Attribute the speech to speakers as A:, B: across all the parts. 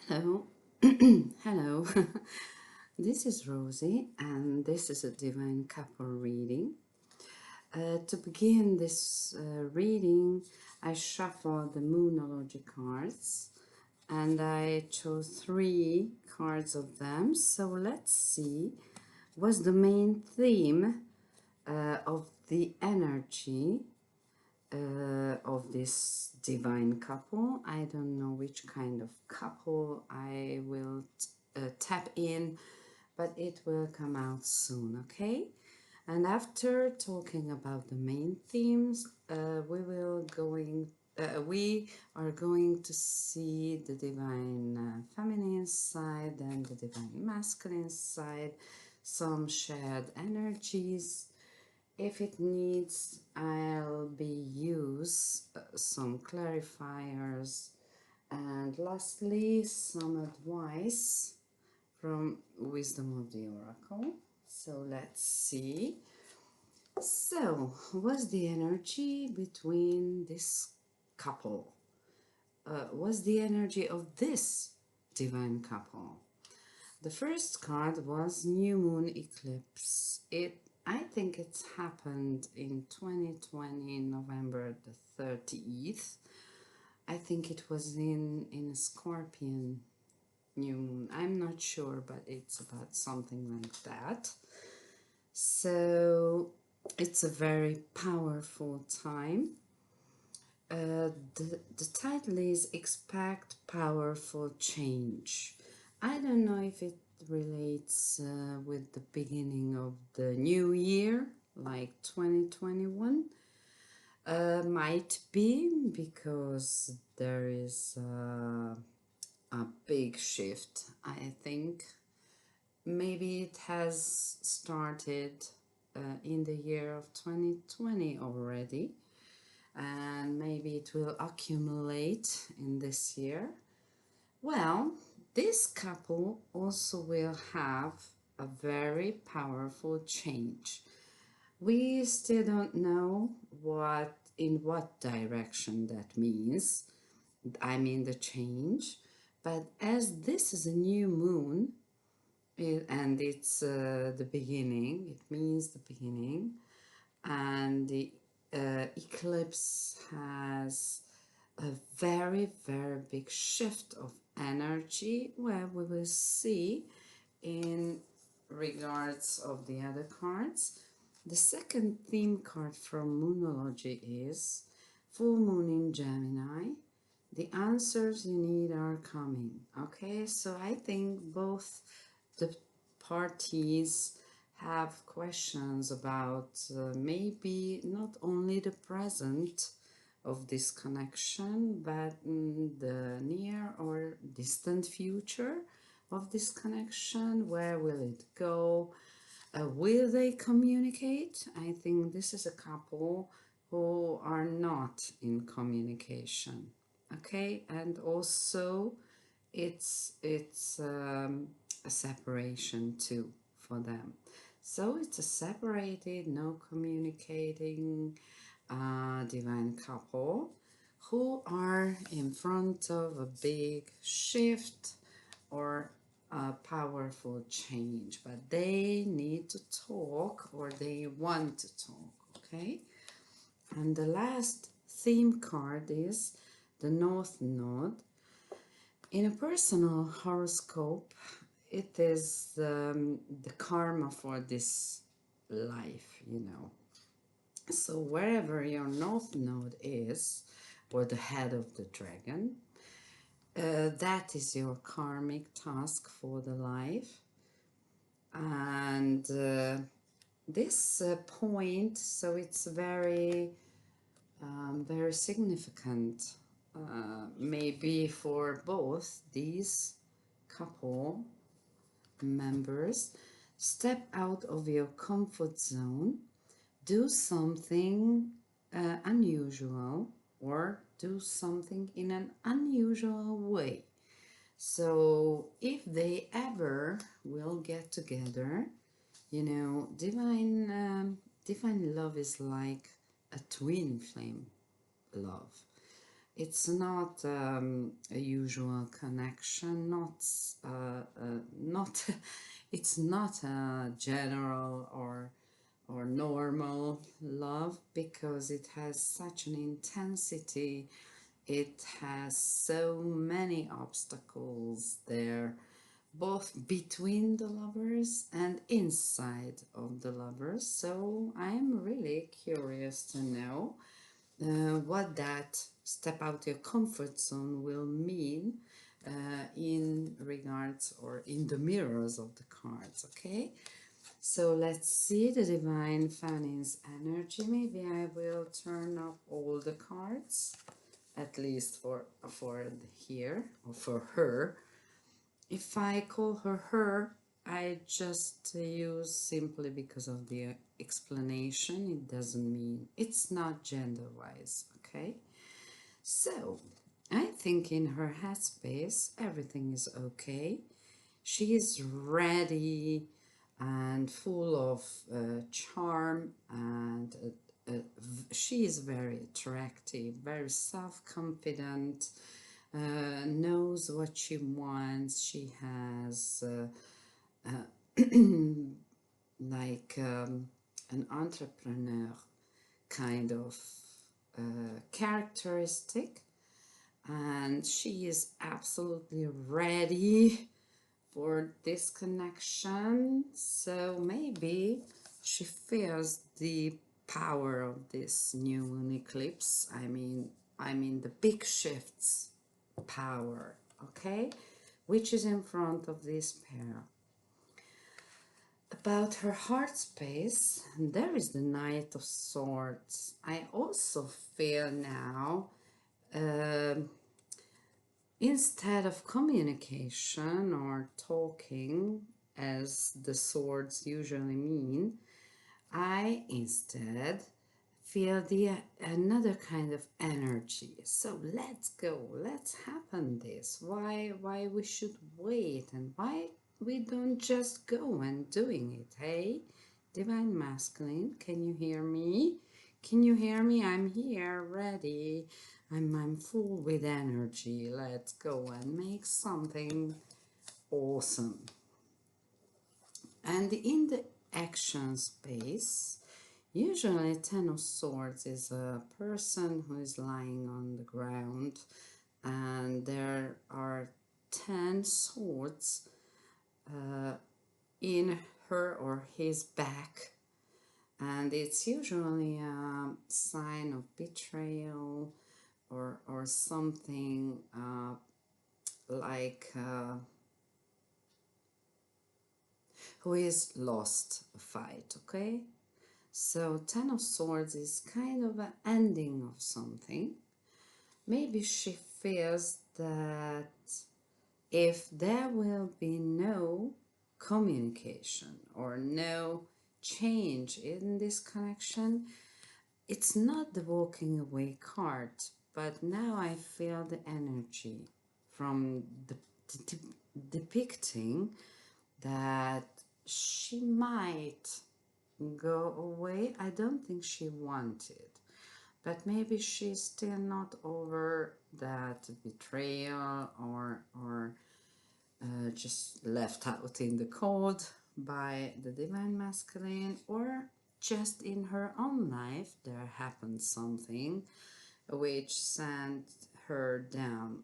A: Hello, hello. This is Rosie, and this is a divine couple reading. To begin this reading, I shuffled the Moonology cards, and I chose 3 cards of them. So let's see what's the main theme of the energy of this divine couple. I don't know which kind of couple I will tap in, but it will come out soon, okay? And after talking about the main themes, we are going to see the divine feminine side and the divine masculine side, some shared energies. If it needs, I'll be use some clarifiers, and lastly some advice from Wisdom of the Oracle. So let's see. So what's the energy between this couple? What's the energy of this divine couple? The first card was New Moon Eclipse. I think it's happened in 2020, November the 30th. I think it was in a Scorpion new moon. I'm not sure, but it's about something like that. So it's a very powerful time. The title is Expect Powerful Change. I don't know if it relates with the beginning of the new year, like 2021. Might be because there is a big shift, I think. Maybe it has started in the year of 2020 already, and maybe it will accumulate in this year. Well, this couple also will have a very powerful change. We still don't know in what direction that means. I mean the change. But as this is a new moon, and it's the beginning, it means the beginning, and the eclipse has a very, very big shift of energy, where we will see in regards of the other cards. The second theme card from Moonology is Full Moon in Gemini. The answers you need are coming. Okay, so I think both the parties have questions about maybe not only the present of this connection, but the near or distant future of this connection. Where will it go? Will they communicate? I think this is a couple who are not in communication. Okay, and also it's a separation too for them. So it's a separated, no communicating divine couple who are in front of a big shift or a powerful change, but they need to talk, or they want to talk, okay? And the last theme card is the North Node. In a personal horoscope, it is the karma for this life. So wherever your North Node is, or the head of the dragon, that is your karmic task for the life. And this point, so it's very, very significant, maybe for both these couple members. Step out of your comfort zone, do something unusual, or do something in an unusual way. So if they ever will get together, divine love is like a twin flame love. It's not a usual connection, not it's not a general or normal love, because it has such an intensity. It has so many obstacles there, both between the lovers and inside of the lovers. So I'm really curious to know what that step out your comfort zone will mean in regards or in the mirrors of the cards. Okay, so let's see the divine feminine's energy. Maybe I will turn up all the cards, at least for here, or for her. If I call her, I just use simply because of the explanation. It doesn't mean, it's not gender wise, okay? So I think in her headspace everything is okay. She is ready and full of charm, and she is very attractive, very self-confident, knows what she wants. She has like an entrepreneur kind of characteristic, and she is absolutely ready for this connection. So maybe she feels the power of this new moon eclipse. I mean the big shifts power, okay, which is in front of this pair. About her heart space, there is the Knight of Swords. I also feel now, instead of communication or talking, as the swords usually mean, I instead feel another kind of energy. So let's go, let's happen this. Why we should wait, and why we don't just go and doing it? Hey, divine masculine, can you hear me? Can you hear me? I'm here, ready. I'm full with energy. Let's go and make something awesome. And in the action space, usually Ten of Swords is a person who is lying on the ground, and there are 10 swords in her or his back, and it's usually a sign of betrayal or something like who is lost a fight, okay? So Ten of Swords is kind of an ending of something. Maybe she feels that if there will be no communication or no change in this connection, it's not the walking away card, but now I feel the energy from the depicting that she might go away. I don't think she wanted, but maybe she's still not over that betrayal, or just left out in the cold by the divine masculine, or just in her own life there happened something which sent her down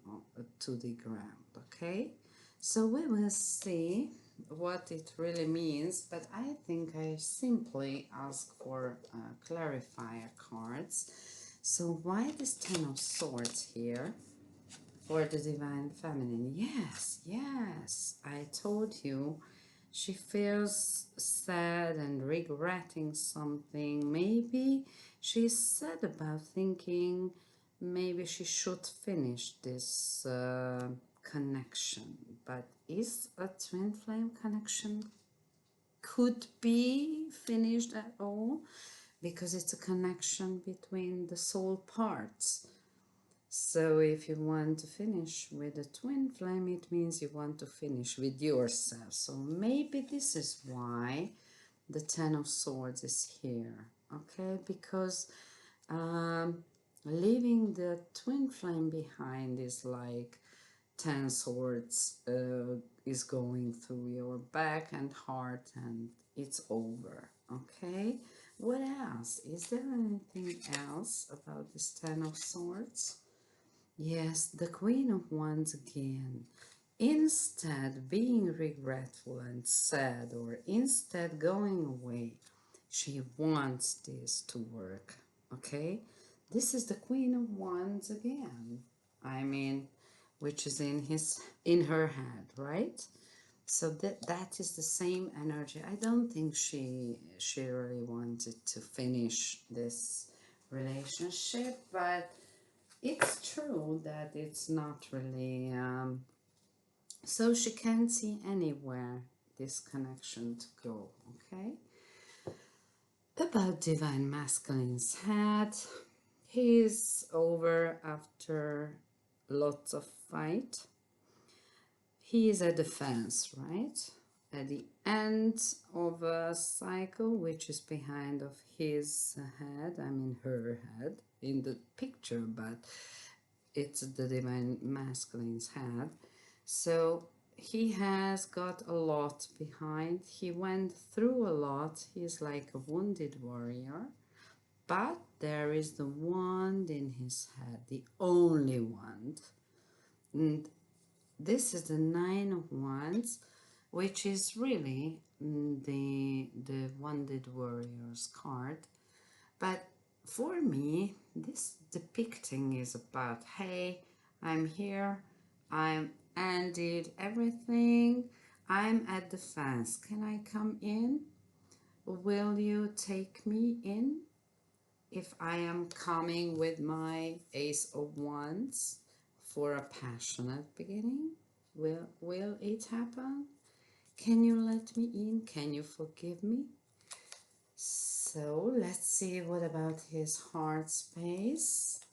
A: to the ground. Okay, so we will see what it really means, but I think I simply ask for clarifier cards. So why this Ten of Swords here for the divine feminine? Yes, I told you she feels sad and regretting something. Maybe she's sad about thinking maybe she should finish this connection. But is a twin flame connection could be finished at all? Because it's a connection between the soul parts. So if you want to finish with a twin flame, it means you want to finish with yourself. So maybe this is why the Ten of Swords is here, okay? Because leaving the twin flame behind is like 10 swords is going through your back and heart, and it's over. Okay, what else? Is there anything else about this 10 of swords? Yes, the Queen of Wands again. Instead being regretful and sad, or instead going away, she wants this to work. Okay, this is the Queen of Wands again. I mean, which is in her head, right? So that is the same energy. I don't think she really wanted to finish this relationship, but it's true that it's not really so she can't see anywhere this connection to go. Okay, about divine masculine's head, he's over after lots of fight. He is at the fence, right? At the end of a cycle, which is behind of his head, I mean her head in the picture, but it's the divine masculine's head. So he has got a lot behind. He went through a lot. He's like a wounded warrior. But there is the wand in his head, the only wand. And this is the Nine of Wands, which is really the wounded warrior's card. But for me, this depicting is about, hey, I'm here, I'm ended everything, I'm at the fence. Can I come in? Will you take me in? If I am coming with my Ace of Wands for a passionate beginning, will it happen? Can you let me in? Can you forgive me? So let's see, what about his heart space?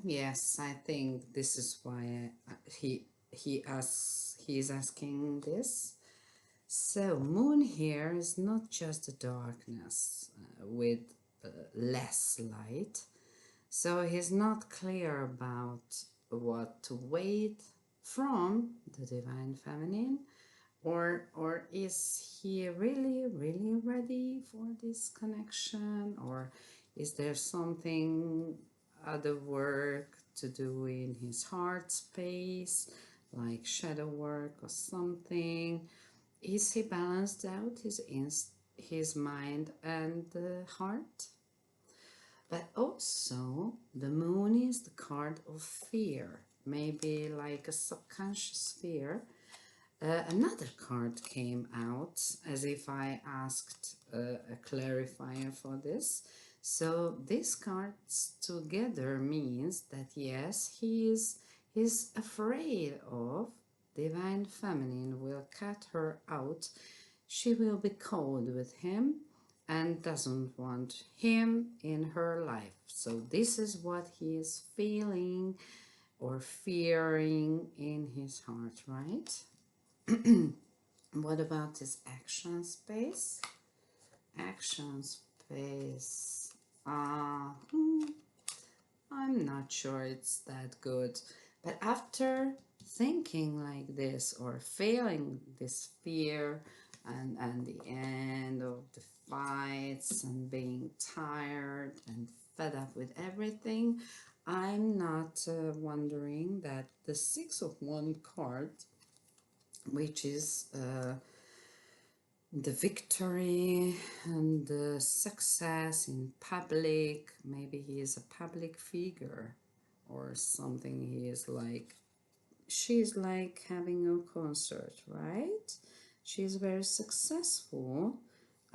A: Yes, I think this is why he is asking this. So moon here is not just the darkness with less light. So he's not clear about what to wait from the divine feminine, or is he really ready for this connection, or is there something other work to do in his heart space, like shadow work or something? Is he balanced out his mind and the heart? But also the moon is the card of fear, maybe like a subconscious fear. Another card came out as if I asked a clarifier for this. So these cards together means that yes, he's afraid of divine feminine will cut her out. She will be cold with him and doesn't want him in her life. So this is what he is feeling or fearing in his heart, right? What about his action space? Action space. I'm not sure it's that good. But after thinking like this or feeling this fear and the end of the fights and being tired and fed up with everything, I'm not wondering that the Six of Wands card, which is the victory and the success in public. Maybe he is a public figure or something. He is like, she's like having a concert, right? She's very successful.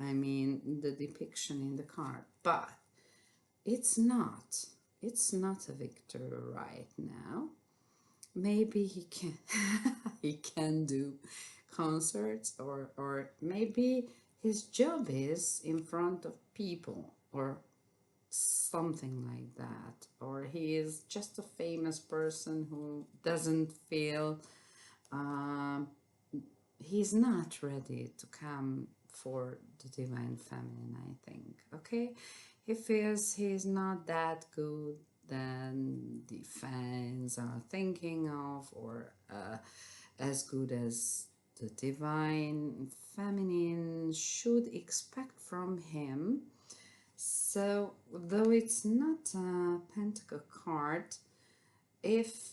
A: I mean, the depiction in the card, but it's not a victory right now. Maybe he can he can do concerts, or maybe his job is in front of people or something like that, or he is just a famous person who doesn't feel he's not ready to come for the divine feminine, I think. Okay, he feels he's not that good than the fans are thinking of, or as good as the divine feminine should expect from him. So, though it's not a pentacle card, if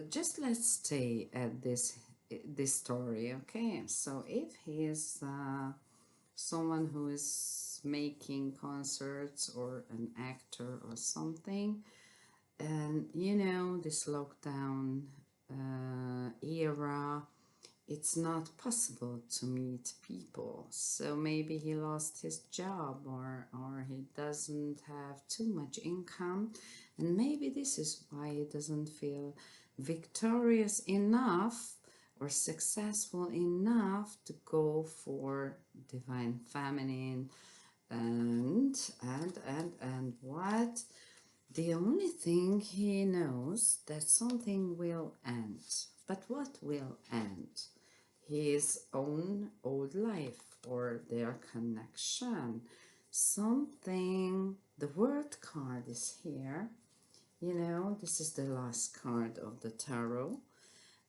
A: just let's stay at this story, okay? So, if he is someone who is making concerts or an actor or something, and you know, this lockdown era, it's not possible to meet people, so maybe he lost his job, or he doesn't have too much income, and maybe this is why he doesn't feel victorious enough or successful enough to go for divine feminine. And what, the only thing he knows that something will end. But what will end? His own old life or their connection. Something, the word card is here. You know, this is the last card of the tarot.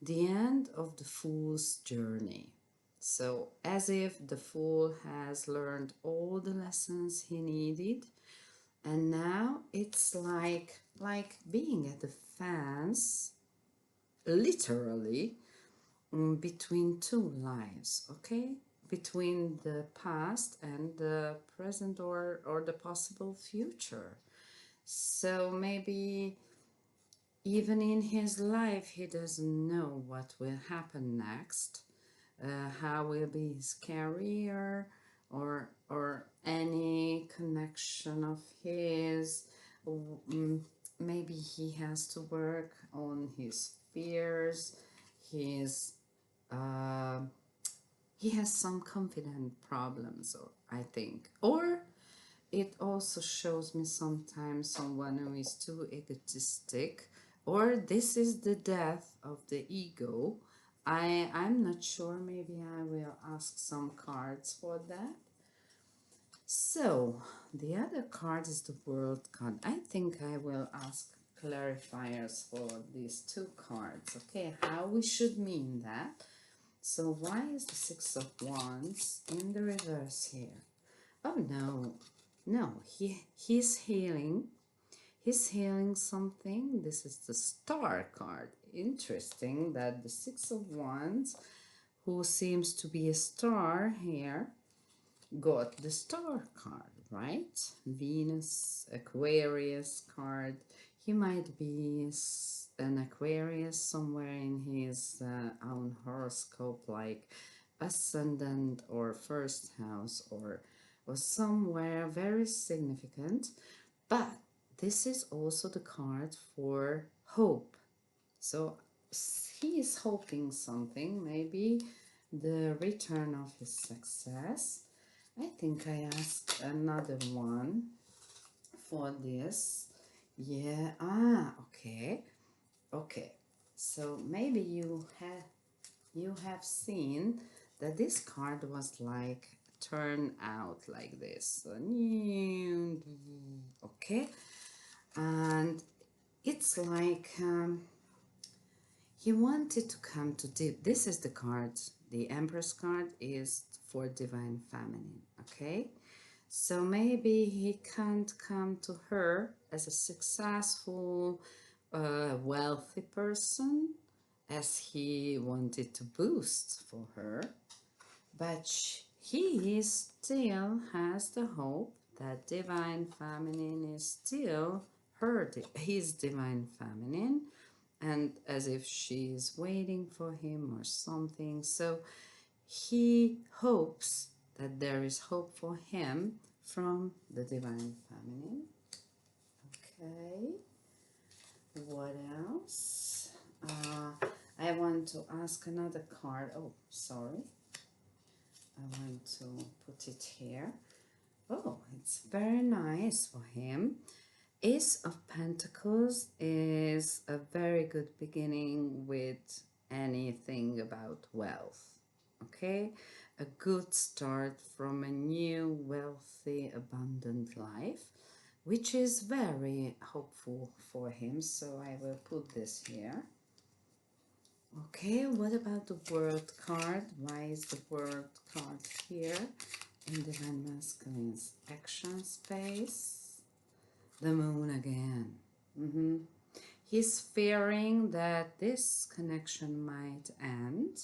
A: The end of the fool's journey. So, as if the fool has learned all the lessons he needed, and now it's like being at the fence, literally, between two lives, okay? Between the past and the present, or the possible future. So maybe even in his life, he doesn't know what will happen next, how will be his career, or any connection of his. Maybe he has to work on his fears, his he has some confident problems, or I think, or it also shows me sometimes someone who is too egotistic, or this is the death of the ego. I'm not sure, maybe I will ask some cards for that. So the other card is the world card. I think I will ask clarifiers for these two cards, okay, how we should mean that. So why is the Six of Wands in the reverse here? Oh no, no, he's healing. He's healing something. This is the Star card. Interesting that the Six of Wands, who seems to be a star here, got the Star card, right? Venus, Aquarius card. He might be an Aquarius somewhere in his own horoscope, like ascendant or first house, or somewhere very significant. But this is also the card for hope. So he is hoping something, maybe the return of his success. I think I asked another one for this. Yeah, okay. Okay. So maybe you have seen that this card was like turn out like this. Okay. And it's like he wanted to come to this is the card. The Empress card is for divine feminine, okay? So maybe he can't come to her as a successful, wealthy person as he wanted to boost for her, but he still has the hope that divine feminine is still his divine feminine, and as if she's waiting for him or something. So he hopes that there is hope for him from the divine feminine. Okay, what else? I want to ask another card. Oh, sorry. I want to put it here. Oh, it's very nice for him. Ace of Pentacles is a very good beginning with anything about wealth. Okay, a good start from a new, wealthy, abundant life. which is very hopeful for him. So I will put this here. Okay, what about the World card? Why is the World card here in Divine Masculine's action space? The Moon again. He's fearing that this connection might end.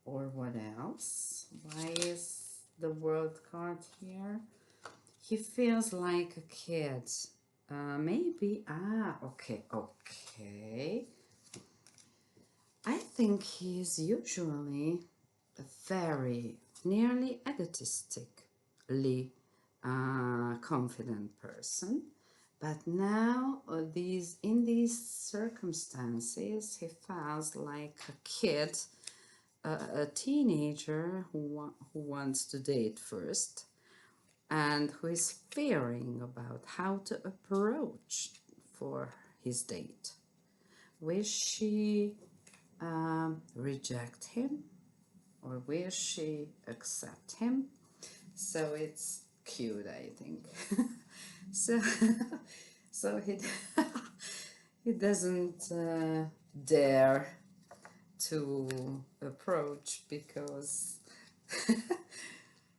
A: Or what else? Why is the World card here? He feels like a kid. Maybe, okay. I think he is usually a very nearly egotistically confident person, but now in these circumstances he feels like a kid, a teenager who wants to date first and who is fearing about how to approach for his date. Will she reject him or will she accept him? So it's cute, I think. so so he doesn't dare to approach because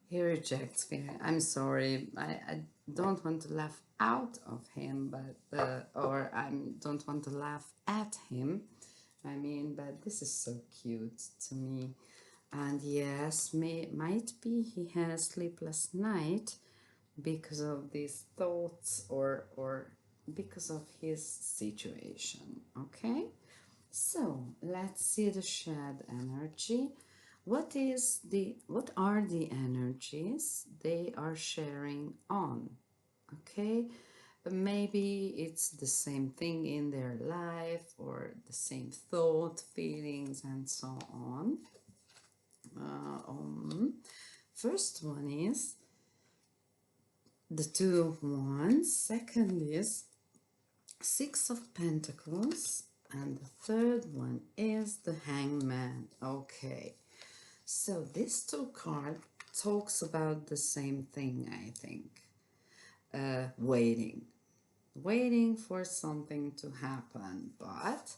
A: he rejects me. I'm sorry. I don't want to laugh out of him, but or I don't want to laugh at him. I mean, but this is so cute to me. And yes, might be he has sleepless night because of these thoughts or because of his situation. Okay, so let's see the shared energy. What are the energies they are sharing on? Okay, maybe it's the same thing in their life or the same thought, feelings, and so on. First one is the Two of Wands. Second is Six of Pentacles. And the third one is the Hangman. Okay, so this two card talks about the same thing, I think. Waiting for something to happen. But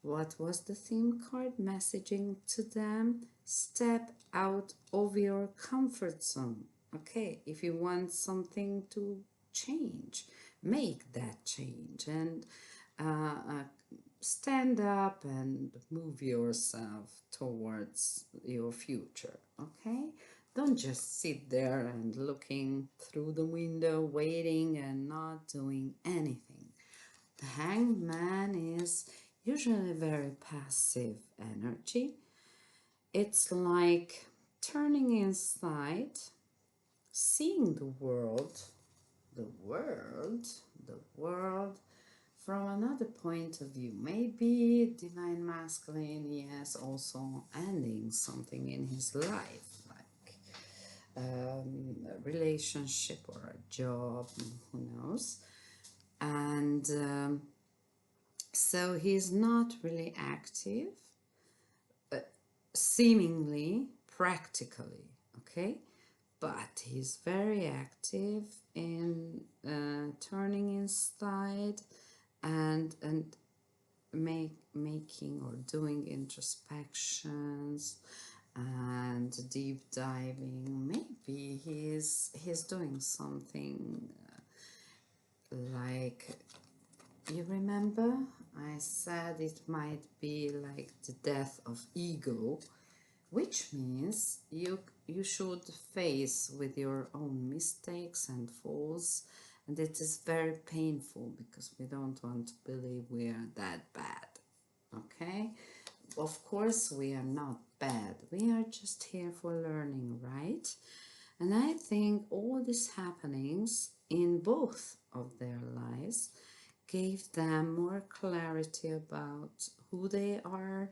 A: what was the theme card messaging to them? Step out of your comfort zone. Okay, if you want something to change, make that change and stand up and move yourself towards your future. Okay, don't just sit there and looking through the window, waiting and not doing anything. The Hanged Man is usually very passive energy. It's like turning inside, seeing the world the world from another point of view. Maybe Divine Masculine, yes, also ending something in his life, like a relationship or a job, who knows. And so he's not really active, seemingly, practically, okay? But he's very active in turning inside and making or doing introspections and deep diving. Maybe he's doing something like, you remember I said it might be like the death of ego, which means you should face with your own mistakes and faults, and it is very painful because we don't want to believe we are that bad. Okay, of course we are not bad, we are just here for learning, right? And I think all these happenings in both of their lives gave them more clarity about who they are,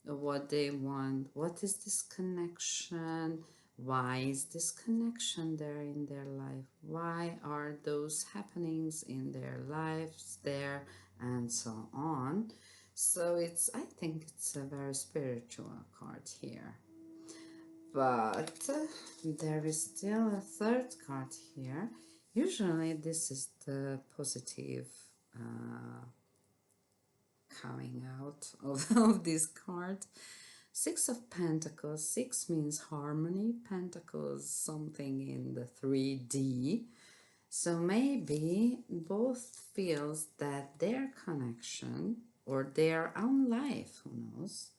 A: what they want, what is this connection, why is this connection there in their life, why are those happenings in their lives there, and so on. So I think it's a very spiritual card here. But there is still a third card here. Usually this is the positive coming out of this card. Six of Pentacles. Six means harmony. Pentacles, something in the 3D. So maybe both feels that their connection or their own life, who knows,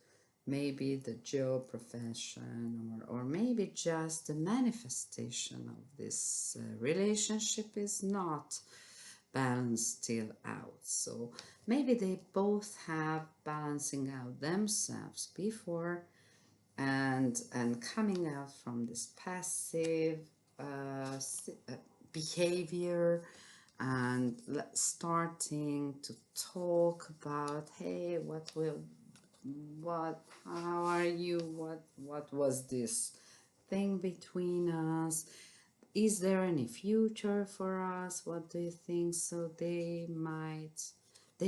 A: maybe the job profession or maybe just the manifestation of this relationship is not balanced still out. So maybe they both have balancing out themselves before and coming out from this passive behavior and starting to talk about, hey, how are you, what was this thing between us, is there any future for us, what do you think? So they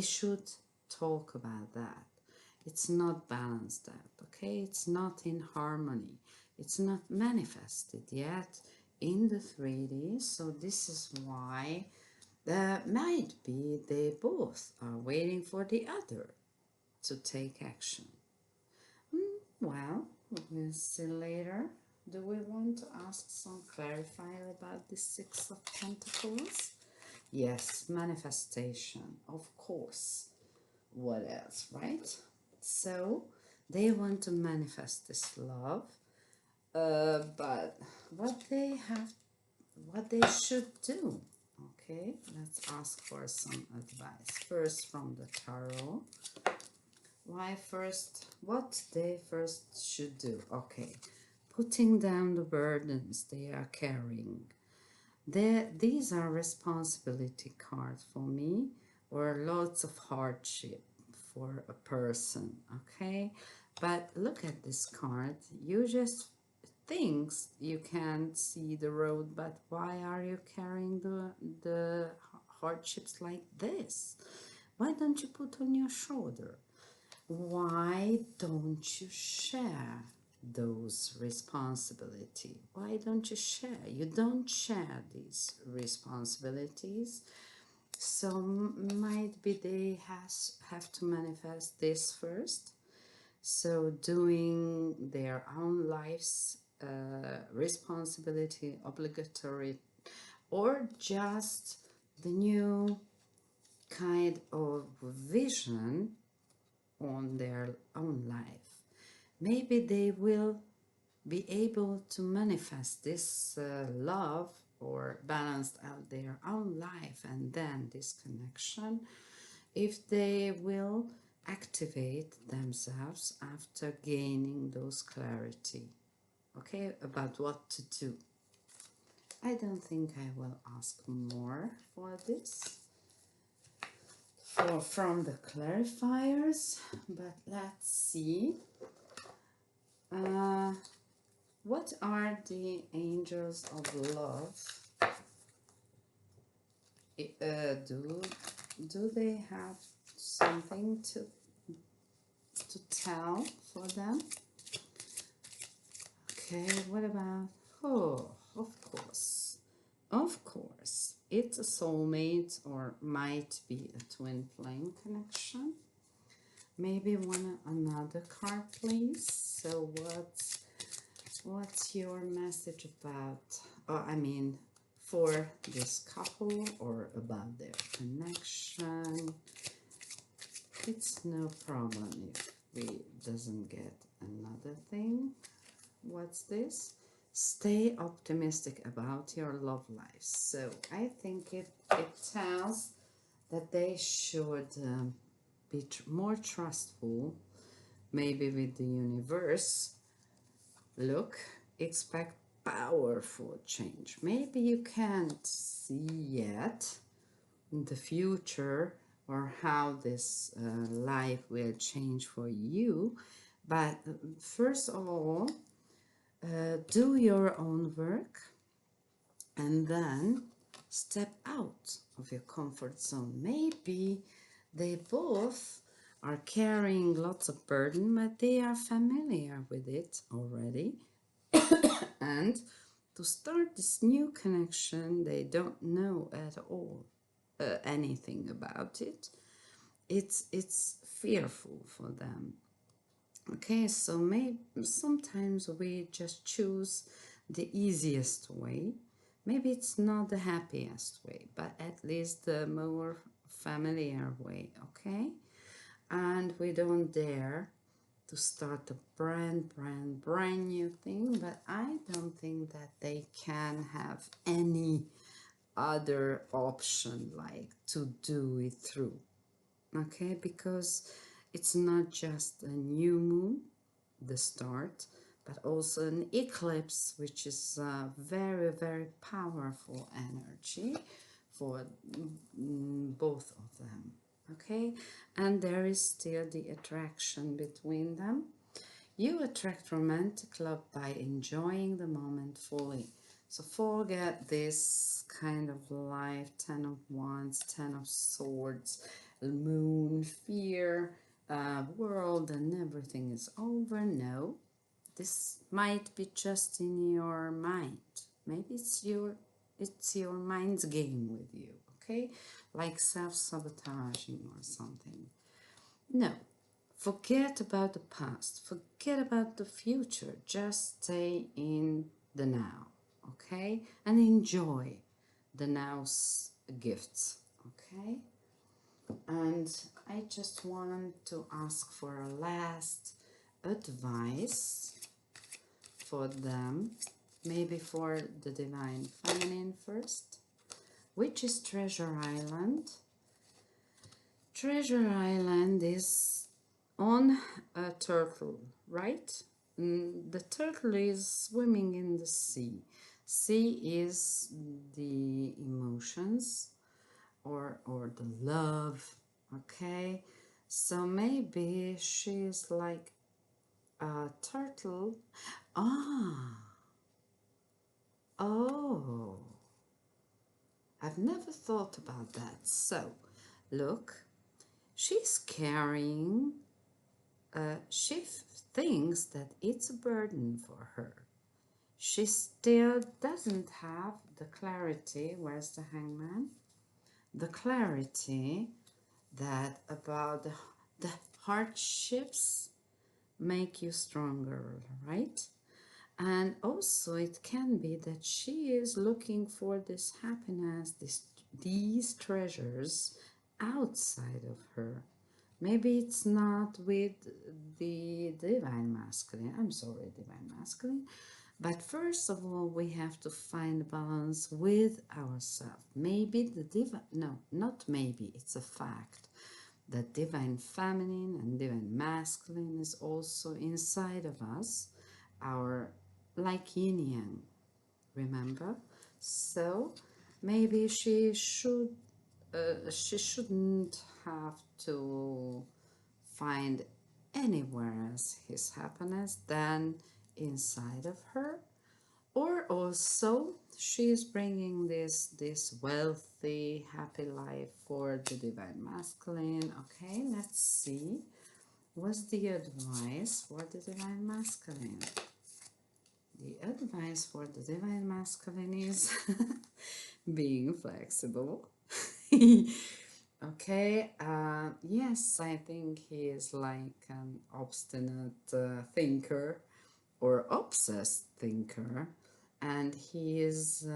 A: should talk about that. It's not balanced out, okay? It's not in harmony. It's not manifested yet in the 3D. So this is why that might be they both are waiting for the other to take action. Well, we'll see later. Do we want to ask some clarifier about the Six of Pentacles? Yes, manifestation, of course. What else, right? So they want to manifest this love, but what they should do. Okay, let's ask for some advice first from the tarot. What they first should do? Okay, putting down the burdens they are carrying. These are responsibility cards for me, or lots of hardship for a person, okay? But look at this card. You just think you can't see the road, but why are you carrying the hardships like this? Why don't you put on your shoulder? Why don't you share those responsibility? Why don't you share? You don't share these responsibilities, so might be they have to manifest this first. So doing their own life's responsibility obligatory, or just the new kind of vision on their own life. Maybe they will be able to manifest this love or balanced out their own life and then this connection if they will activate themselves after gaining those clarity, okay, about what to do. I don't think I will ask more for this from the clarifiers, but let's see. What are the angels of love? Do they have something to tell for them? Okay, what about, oh, of course, it's a soulmate or might be a twin flame connection. Maybe another card, please. So what's your message about, for this couple or about their connection? It's no problem if we doesn't get another thing. What's this? Stay optimistic about your love life. So I think it tells that they should be more trustful, maybe with the universe. Look, expect powerful change. Maybe you can't see yet the future or how this life will change for you, but first of all, do your own work and then step out of your comfort zone. Maybe they both are carrying lots of burden, but they are familiar with it already and to start this new connection. They don't know at all anything about it. It's fearful for them. Okay, so maybe sometimes we just choose the easiest way. Maybe it's not the happiest way, but at least the more familiar way, okay? And we don't dare to start a brand new thing, but I don't think that they can have any other option like to do it through, okay? Because it's not just a new moon, the start, but also an eclipse, which is a very, very powerful energy for both of them, okay? And there is still the attraction between them. You attract romantic love by enjoying the moment fully. So forget this kind of life, 10 of wands, 10 of swords, moon, fear, world, and everything is over. No, this might be just in your mind. Maybe it's your mind's game with you, okay? Like self-sabotaging or something. No, forget about the past, forget about the future, just stay in the now, okay? And enjoy the now's gifts, okay? And I just want to ask for a last advice for them, maybe for the Divine Feminine first, which is Treasure Island. Treasure Island is on a turtle, right? The turtle is swimming in the sea. Sea is the emotions or the love, okay? So maybe she's like a turtle. Ah, oh, I've never thought about that. So, look, she's carrying, she thinks that it's a burden for her. She still doesn't have the clarity, where's the hangman? The clarity that about the hardships make you stronger, right? And also it can be that she is looking for this happiness, these treasures outside of her. Maybe it's not with the divine masculine. I'm sorry, divine masculine. But first of all, we have to find balance with ourselves. Maybe the divine, no, not maybe, it's a fact that divine feminine and divine masculine is also inside of us, our like yin yang, remember? So maybe she shouldn't have to find anywhere else his happiness than inside of her. Or also she is bringing this wealthy happy life for the divine masculine. Okay, let's see what's the advice for the divine masculine. The advice for the divine masculine is being flexible. Okay, yes, I think he is like an obstinate thinker or obsessed thinker, and he is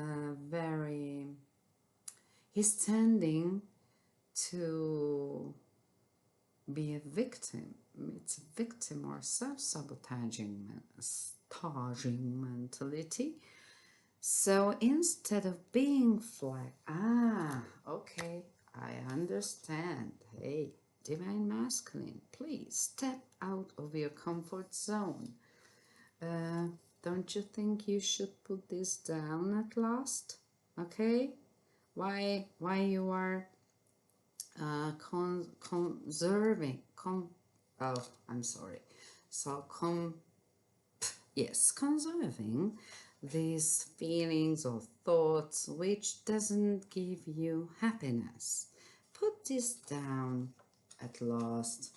A: he's tending to be a victim. It's a victim or self-sabotaging mentality. So instead of being okay, I understand. Hey, divine masculine, please step out of your comfort zone. Don't you think you should put this down at last? Okay, why you are conserving? Oh, I'm sorry. So yes, conserving these feelings or thoughts which doesn't give you happiness. Put this down at last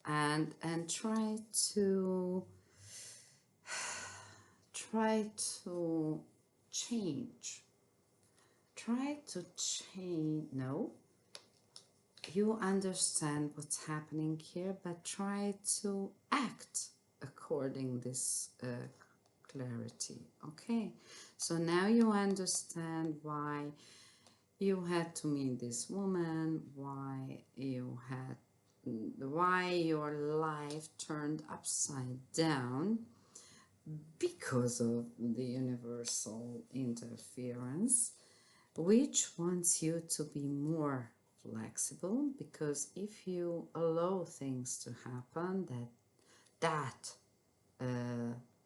A: and try to change. Try to change. No, you understand what's happening here, but try to act according this clarity. Okay, so now you understand why you had to meet this woman, why your life turned upside down because of the universal interference, which wants you to be more flexible, because if you allow things to happen, that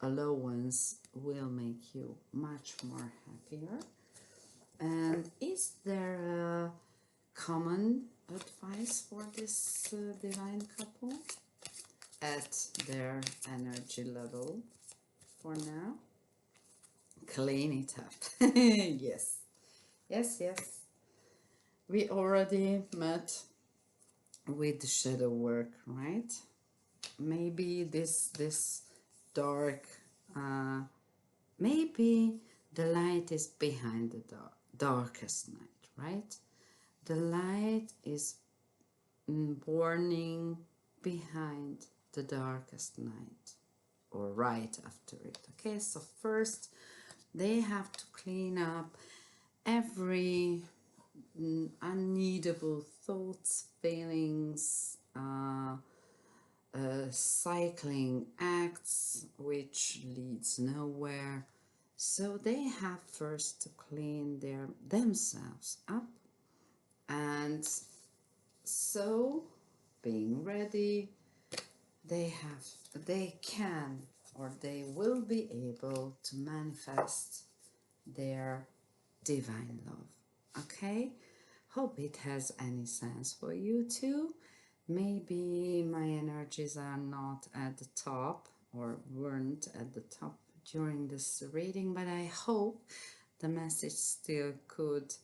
A: allowance will make you much more happier. And is there a common advice for this divine couple at their energy level for now? Clean it up. Yes, yes, yes. We already met with the shadow work, right? Maybe this dark, maybe the light is behind the darkest night, right? The light is burning behind the darkest night, or right after it. Okay, so first they have to clean up every unneedable thoughts, feelings, cycling acts which leads nowhere. So they have first to clean themselves up, and so being ready, they can, or they will be able to manifest their divine love. Okay, hope it has any sense for you too. Maybe my energies are not at the top, or weren't at the top during this reading, but I hope the message still could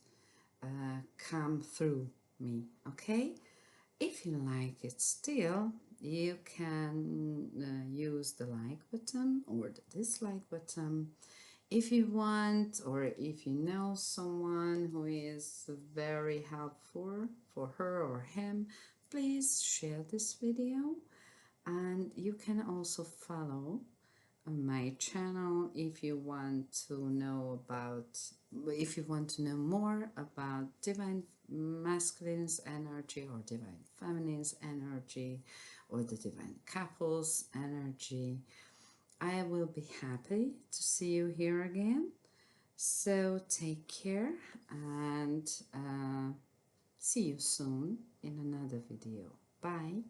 A: come through me. Okay, if you like it still, you can use the like button or the dislike button. If you want, or if you know someone who is very helpful for her or him, please share this video. And you can also follow my channel if you want to know more about divine masculine's energy, or divine feminine's energy, or the divine couple's energy. I will be happy to see you here again. So take care, and see you soon in another video. Bye.